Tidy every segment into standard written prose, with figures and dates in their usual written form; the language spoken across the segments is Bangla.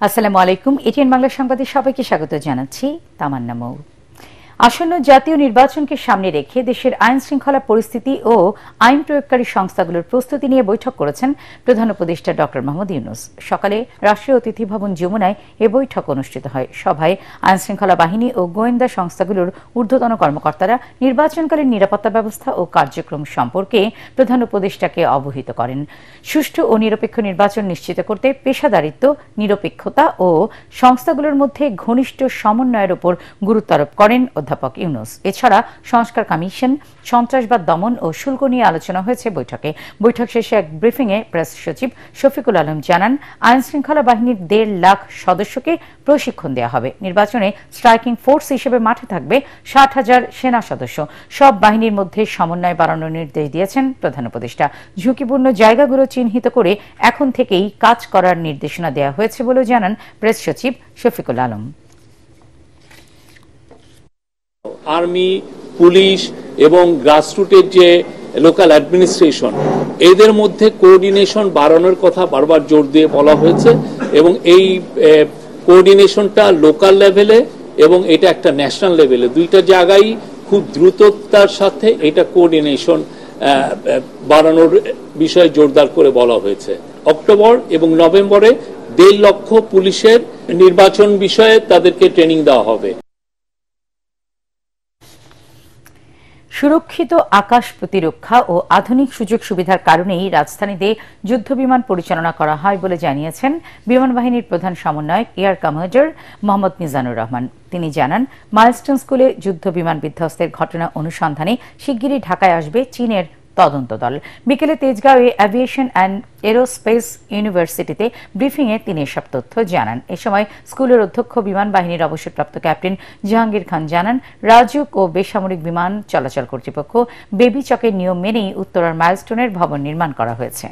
আসসালামু আলাইকুম। এটিএন বাংলা সংবাদে সবাইকে স্বাগত জানাচ্ছি। তামান্না মৌ। আসন্ন জাতীয় নির্বাচনকে সামনে রেখে দেশের আইন শৃঙ্খলা পরিস্থিতি ও আইন প্রয়োগকারী সংস্থাগুলোর প্রস্তুতি নিয়ে বৈঠক করেছেন প্রধান উপদেষ্টা ড মোহাম্মদ ইউনূস। সকালে রাষ্ট্রীয় অতিথি ভবন যমুনায় এ বৈঠক অনুষ্ঠিত হয়। সভায় আইন শৃঙ্খলা বাহিনী ও গোয়েন্দা সংস্থাগুলোর ঊর্ধ্বতন কর্মকর্তারা নির্বাচনকালীন নিরাপত্তা ব্যবস্থা ও কার্যক্রম সম্পর্কে প্রধান উপদেষ্টাকে অবহিত করেন। সুষ্ঠু ও নিরপেক্ষ নির্বাচন নিশ্চিত করতে পেশাদারিত্ব, নিরপেক্ষতা ও সংস্থাগুলোর মধ্যে ঘনিষ্ঠ সমন্বয়ের উপর গুরুত্ব আরোপ করেন অধ্যাপক ইউনূস। এছাড়া সংস্কার কমিশন, সন্ত্রাসবাদ দমন ও শুল্ক নিয়ে আলোচনা হয়েছে বৈঠকে। বৈঠক শেষে এক ব্রিফিংয়ে প্রেস সচিব শফিকুল আলম জানান, আইন শৃঙ্খলা বাহিনীর ১.৫ লাখ সদস্যকে প্রশিক্ষণ দেওয়া হবে। নির্বাচনে স্ট্রাইকিং ফোর্স হিসেবে মাঠে থাকবে ৬০,০০০ সেনা সদস্য। সব বাহিনীর মধ্যে সমন্বয় বাড়ানোর নির্দেশ দিয়েছেন প্রধান উপদেষ্টা। ঝুঁকিপূর্ণ জায়গাগুলো চিহ্নিত করে এখন থেকেই কাজ করার নির্দেশনা দেওয়া হয়েছে বলে জানান প্রেস সচিব শফিকুল আলম। আর্মি, পুলিশ এবং গ্রাসরুটের যে লোকাল অ্যাডমিনিস্ট্রেশন, এদের মধ্যে কোঅর্ডিনেশন বাড়ানোর কথা বারবার জোর দিয়ে বলা হয়েছে এবং এই কোঅর্ডিনেশনটা লোকাল লেভেলে এবং এটা একটা ন্যাশনাল লেভেলে, দুইটা জায়গায় খুব দ্রুততার সাথে এটা কোঅর্ডিনেশন বাড়ানোর বিষয়ে জোরদার করে বলা হয়েছে। অক্টোবর এবং নভেম্বরে ১.৫ লক্ষ পুলিশের নির্বাচন বিষয়ে তাদেরকে ট্রেনিং দেওয়া হবে। সুরক্ষিত আকাশ প্রতিরক্ষা ও আধুনিক সুযোগ সুবিধার কারণেই রাজধানীতে যুদ্ধ বিমান পরিচালনা করা হয় বলে জানিয়েছেন বিমান বাহিনীর প্রধান সমন্বয়ক এয়ার কমান্ডার মোহাম্মদ মিজানুর রহমান। তিনি জানান, মাইলস্টোন স্কুলে যুদ্ধ বিমান বিধ্বস্তের ঘটনা অনুসন্ধানে শিগগিরই ঢাকায় আসবে চীনের তদন্ত দল। বিকেলে তেজগাঁওয়ে অ্যাভিয়েশন অ্যান্ড এরোস্পেস ইউনিভার্সিটিতে ব্রিফিংয়ে তিনি এসব তথ্য জানান। এ সময় স্কুলের অধ্যক্ষ বিমান বাহিনীর অবসরপ্রাপ্ত ক্যাপ্টেন জাহাঙ্গীর খান জানান, রাজুক ও বেসামরিক বিমান চলাচল কর্তৃপক্ষ বেবি চকের নিয়ম মেনেই উত্তরার মাইলস্টোনের ভবন নির্মাণ করা হয়েছে।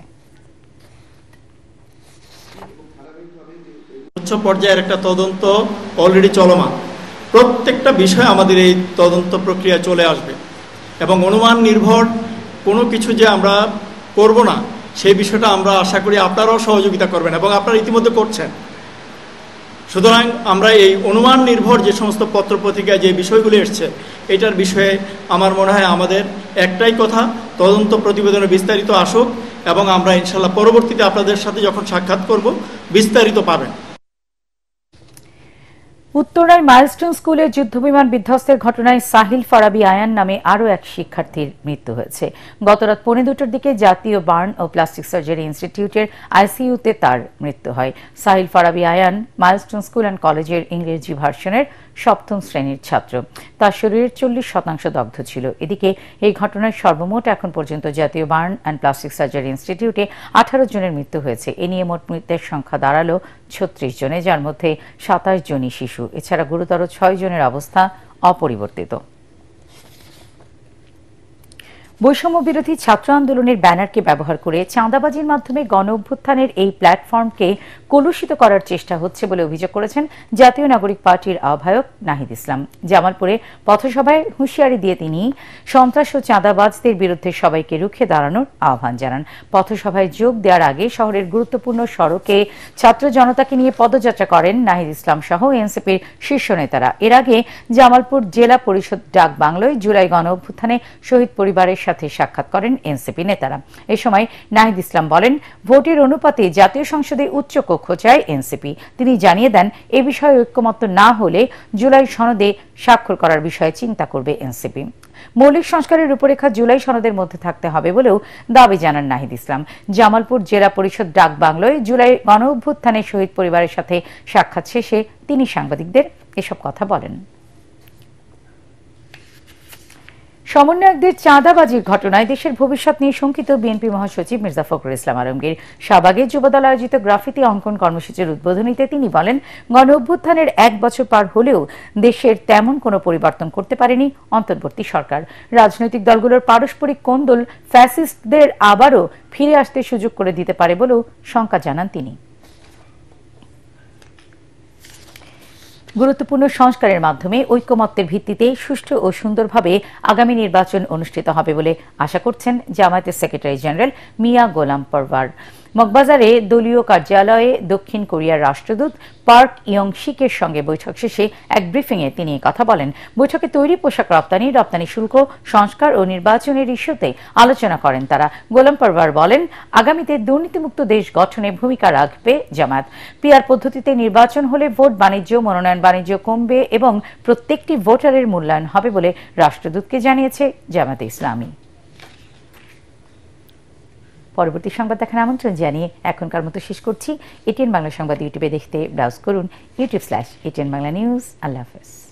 উচ্চ পর্যায়ের একটা তদন্ত অলরেডি চলমান। প্রত্যেকটা বিষয় আমাদের এই তদন্ত প্রক্রিয়া চলে আসবে এবং অনুমান নির্ভর কোনো কিছু যে আমরা করব না, সেই বিষয়টা আমরা আশা করি আপনারাও সহযোগিতা করবেন এবং আপনারা ইতিমধ্যে করছেন। সুতরাং আমরা এই অনুমান নির্ভর যে সমস্ত পত্রপত্রিকায় যে বিষয়গুলি এসছে, এটার বিষয়ে আমার মনে হয় আমাদের একটাই কথা, তদন্ত প্রতিবেদনে বিস্তারিত আসুক এবং আমরা ইনশাল্লাহ পরবর্তীতে আপনাদের সাথে যখন সাক্ষাৎ করব বিস্তারিত পাবেন। উত্তরায় মাইলস্টোন স্কুলে যুদ্ধবিমান বিধ্বস্তের ঘটনায় সাহিল ফারাবী আয়ান নামে আরও এক শিক্ষার্থীর মৃত্যু হয়েছে। গতরাত ২:২টার দিকে জাতীয় বার্ন ও প্লাস্টিক সার্জারি ইনস্টিটিউটের আইসিইউতে তার মৃত্যু হয়। Sahil Farabi Ayan Milestone school and কলেজের ইংরেজি ভার্সনের ৭ম শ্রেণীর ছাত্র। তার শরীরের ৪০% দগ্ধ ছিল। এদিকে এই ঘটনায় সর্বমোট এখন পর্যন্ত জাতীয় বার্ন অ্যান্ড প্লাস্টিক সার্জারি ইনস্টিটিউটে ১৮ জনের মৃত্যু হয়েছে। এ নিয়ে মোট মৃতের সংখ্যা দাঁড়ালো ৩৬ জনে, যার মধ্যে ২৭ জনই শিশু। এছাড়া গুরুতর ৬ জনের অবস্থা অপরিবর্তিত। বৈষম্য বিরোধী ছাত্র আন্দোলনের ব্যানারকে ব্যবহার করে চাঁদাবাজির মাধ্যমে গণ অভ্যুত্থানের এই প্ল্যাটফর্মকে কলুষিত করার চেষ্টা হচ্ছে বলে অভিযোগ করেছেন জাতীয় নাগরিক পার্টির আহ্বায়ক নাহিদ ইসলাম। জামালপুরে পথসভায় হুঁশিয়ারি দিয়ে তিনি সন্ত্রাস ও চাঁদাবাজদের বিরুদ্ধে সবাইকে রুখে দাঁড়ানোর আহ্বান জানান। পথসভায় যোগ দেওয়ার আগে শহরের গুরুত্বপূর্ণ সড়কে ছাত্র জনতাকে নিয়ে পদযাত্রা করেন নাহিদ ইসলাম সহ এনসিপির শীর্ষ নেতারা। এর আগে জামালপুর জেলা পরিষদ ডাক বাংলোয় জুলাই গণ অভ্যুত্থানে শহীদ পরিবারের সাথে সাক্ষাৎ করেন এনসিপি নেতারা। এ সময় নাহিদ ইসলাম বলেন, ভোটের অনুপাতে জাতীয় সংসদে উচ্চ কক্ষ চায় এনসিপি। তিনি জানিয়ে দেন, এ বিষয়ে ঐক্যমত্য না হলে জুলাই সনদে স্বাক্ষর করার বিষয়ে চিন্তা করবে এনসিপি। মৌলিক সংস্কারের রূপরেখা জুলাই সনদের মধ্যে থাকতে হবে বলেও দাবি জানান নাহিদ ইসলাম। জামালপুর জেলা পরিষদ ডাক বাংলোয় জুলাই গণ অভ্যুত্থানে শহীদ পরিবারের সাথে সাক্ষাৎ শেষে তিনি সাংবাদিকদের এসব কথা বলেন। সমন্বয়কদের চাঁদাবাজির ঘটনায় দেশের ভবিষ্যৎ নিয়ে শঙ্কিত বিএনপি মহাসচিব মির্জা ফখরুল ইসলাম আলমগীর। শাহবাগে যুবদল আয়োজিত গ্রাফিতি অঙ্কন কর্মসূচির উদ্বোধনীতে তিনি বলেন, গণ অভ্যুত্থানের ১ বছর পার হলেও দেশের তেমন কোনো পরিবর্তন করতে পারেনি অন্তর্বর্তী সরকার। রাজনৈতিক দলগুলোর পারস্পরিক কোন্দল ফ্যাসিস্টদের আবারও ফিরে আসতে সুযোগ করে দিতে পারে বলেও শঙ্কা জানান তিনি। গুরুত্বপূর্ণ সংস্কারের মাধ্যমে ঐক্যমত্যের ভিত্তিতে সুষ্ঠু ও সুন্দরভাবে আগামী নির্বাচন অনুষ্ঠিত হবে বলে আশা করছেন জামায়াতের সেক্রেটারি জেনারেল মিয়া গোলাম পরওয়ার। মগবাজারে দলীয় কার্যালয়ে দক্ষিণ কোরিয়ার রাষ্ট্রদূত পার্ক ইয়ং শিকের সঙ্গে বৈঠক শেষে এক ব্রিফিংয়ে তিনি কথা বলেন। বৈঠকে তৈরি পোশাক রপ্তানি শুল্ক সংস্কার ও নির্বাচনের ইস্যুতে আলোচনা করেন তারা। গোলাম পরওয়ার বলেন, আগামীতে দুর্নীতিমুক্ত দেশ গঠনে ভূমিকা রাখবে জামায়াত। পিআর পদ্ধতিতে নির্বাচন হলে ভোট বাণিজ্য, মনোনয়ন বাণিজ্য কমবে এবং প্রত্যেকটি ভোটারের মূল্যায়ন হবে বলে রাষ্ট্রদূতকে জানিয়েছে জামায়াতে ইসলামী। পরবর্তী সংবাদ দেখার আমন্ত্রণ জানিয়ে এখনকার মতো শেষ করছি। এটিএন বাংলা সংবাদ ইউটিউবে দেখতে ব্রাউজ করুন youtube/ATN Bangla News। আল্লাহ হাফেজ।